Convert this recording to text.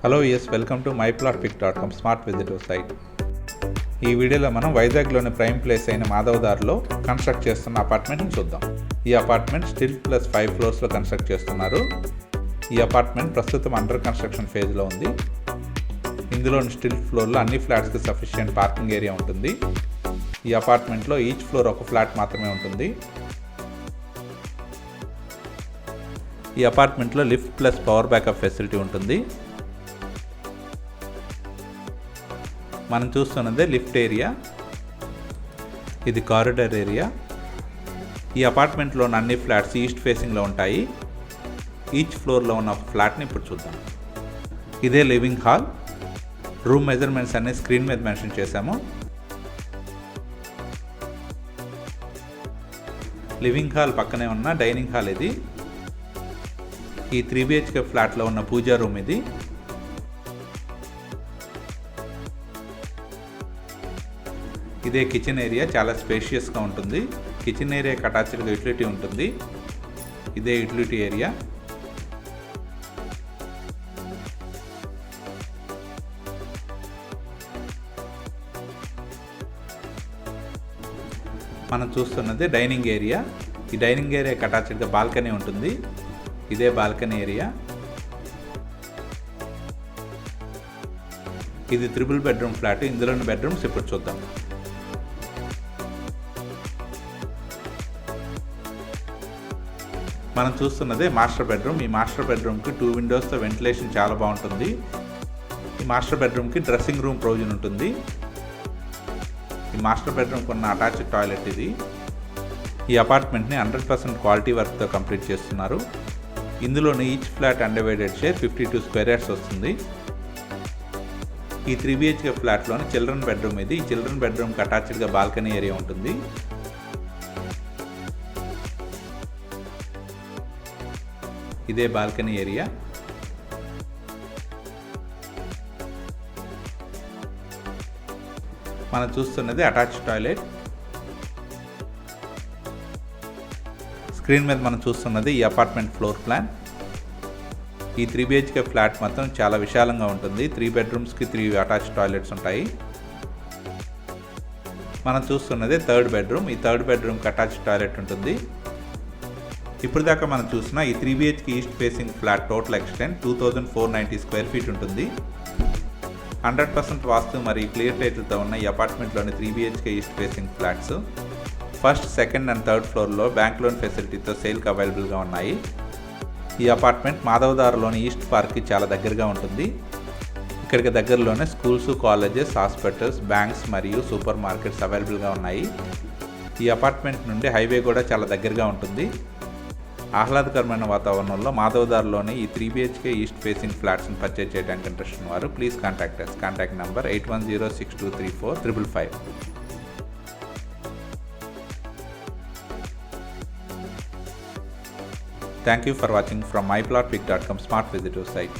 Hello welcome to myplotpic.com smart visitor site. ఈ వీడియోలో మనం వైజాగ్లోని ప్రైమ్ ప్లేస్ అయిన మాధవదార్లో కన్స్ట్రక్ట్ చేస్తున్న అపార్ట్మెంట్ని చూద్దాం. ఈ అపార్ట్మెంట్ స్టిల్ ప్లస్ 5 ఫ్లోర్స్లో కన్స్ట్రక్ట్ చేస్తున్నారు. ఈ అపార్ట్మెంట్ ప్రస్తుతం అండర్ కన్స్ట్రక్షన్ ఫేజ్లో ఉంది. ఇందులోని స్టిల్ ఫ్లోర్లో అన్ని ఫ్లాట్స్కి సఫిషియెంట్ పార్కింగ్ ఏరియా ఉంటుంది. ఈ అపార్ట్మెంట్లో ఈచ్ ఫ్లోర్ ఒక ఫ్లాట్ మాత్రమే ఉంటుంది. ఈ అపార్ట్మెంట్లో lift plus power backup facility ఉంటుంది. మనం చూస్తున్నదే లిఫ్ట్ ఏరియా, ఇది కారిడార్ ఏరియా. ఈ అపార్ట్మెంట్లోని అన్ని ఫ్లాట్స్ ఈస్ట్ ఫేసింగ్లో ఉంటాయి. ఈచ్ ఫ్లోర్లో ఉన్న ఫ్లాట్ని ఇప్పుడు చూద్దాం. ఇదే లివింగ్ హాల్. రూమ్ మెజర్మెంట్స్ అన్ని స్క్రీన్ మీద మెన్షన్ చేశాము. లివింగ్ హాల్ పక్కనే ఉన్న డైనింగ్ హాల్ ఇది. ఈ 3 BHK ఫ్లాట్లో ఉన్న పూజా రూమ్ ఇది. ఇదే కిచెన్ ఏరియా, చాలా స్పేషియస్గా ఉంటుంది. కిచెన్ ఏరియాకి అటాచ్డ్గా యూటిలిటీ ఉంటుంది. ఇదే యూటిలిటీ ఏరియా. మనం చూస్తున్నది డైనింగ్ ఏరియా. ఈ డైనింగ్ ఏరియాకి అటాచ్డ్గా బాల్కనీ ఉంటుంది. ఇదే బాల్కనీ ఏరియా. ఇది 3 బెడ్రూమ్ ఫ్లాట్. ఇందులోని బెడ్రూమ్స్ ఇప్పుడు చూద్దాం. మనం చూస్తున్నదే మాస్టర్ బెడ్రూమ్. ఈ మాస్టర్ బెడ్రూమ్కి 2 విండోస్తో వెంటిలేషన్ చాలా బాగుంటుంది. ఈ మాస్టర్ బెడ్రూమ్కి డ్రెస్సింగ్ రూమ్ ప్రొవిజన్ ఉంటుంది. ఈ మాస్టర్ బెడ్రూమ్కి ఉన్న అటాచ్డ్ టాయిలెట్ ఇది. ఈ అపార్ట్మెంట్ని 100% క్వాలిటీ వర్క్తో కంప్లీట్ చేస్తున్నారు. ఇందులోని each flat undivided share 52 square yards వస్తుంది. ఈ 3 BHK ఫ్లాట్లోని చిల్డ్రన్ బెడ్రూమ్ ఇది. ఈ చిల్డ్రన్ బెడ్రూమ్కి అటాచ్డ్గా బాల్కనీ ఏరియా ఉంటుంది. ఇదే బాల్కనీ ఏరియా. మనం చూస్తున్నది అటాచ్డ్ టాయిలెట్. స్క్రీన్ మీద మనం చూస్తున్నది ఈ అపార్ట్మెంట్ ఫ్లోర్ ప్లాన్. ఈ 3 BHK ఫ్లాట్ మొత్తం చాలా విశాలంగా ఉంటుంది. 3 బెడ్రూమ్స్కి 3 అటాచ్డ్ టాయిలెట్స్ ఉంటాయి. మనం చూస్తున్నది 3rd బెడ్రూమ్. ఈ 3rd బెడ్రూమ్కి అటాచ్డ్ టాయిలెట్ ఉంటుంది. ఇప్పుడు దాకా మనం చూసిన ఈ 3 BHK east facing flat total extent 2490 square feet ఉంటుంది. 100% వాస్తు మరియు క్లియర్ టైటిల్తో ఉన్న ఈ అపార్ట్మెంట్లోని 3 BHK east facing flats first, second and third ఫ్లోర్లో బ్యాంక్ లోన్ ఫెసిలిటీతో సేల్కి అవైలబుల్గా ఉన్నాయి. ఈ అపార్ట్మెంట్ మాధవదారులోని ఈస్ట్ పార్క్కి చాలా దగ్గరగా ఉంటుంది. ఇక్కడికి దగ్గరలోనే స్కూల్స్, కాలేజెస్, హాస్పిటల్స్, బ్యాంక్స్ మరియు సూపర్ మార్కెట్స్ అవైలబుల్గా ఉన్నాయి. ఈ అపార్ట్మెంట్ నుండి హైవే కూడా చాలా దగ్గరగా ఉంటుంది. ఆహ్లాదకరమైన వాతావరణంలో మాధవదార్లోని ఈ 3 BHK ఈస్ట్ ఫేసింగ్ ఫ్లాట్స్ని పర్చేజ్ చేయడానికి ఇంట్రెస్ట్ ఉన్నవారు please contact us. Contact number 8106234555. Thank you for watching from myplotpic.com smart visitor site.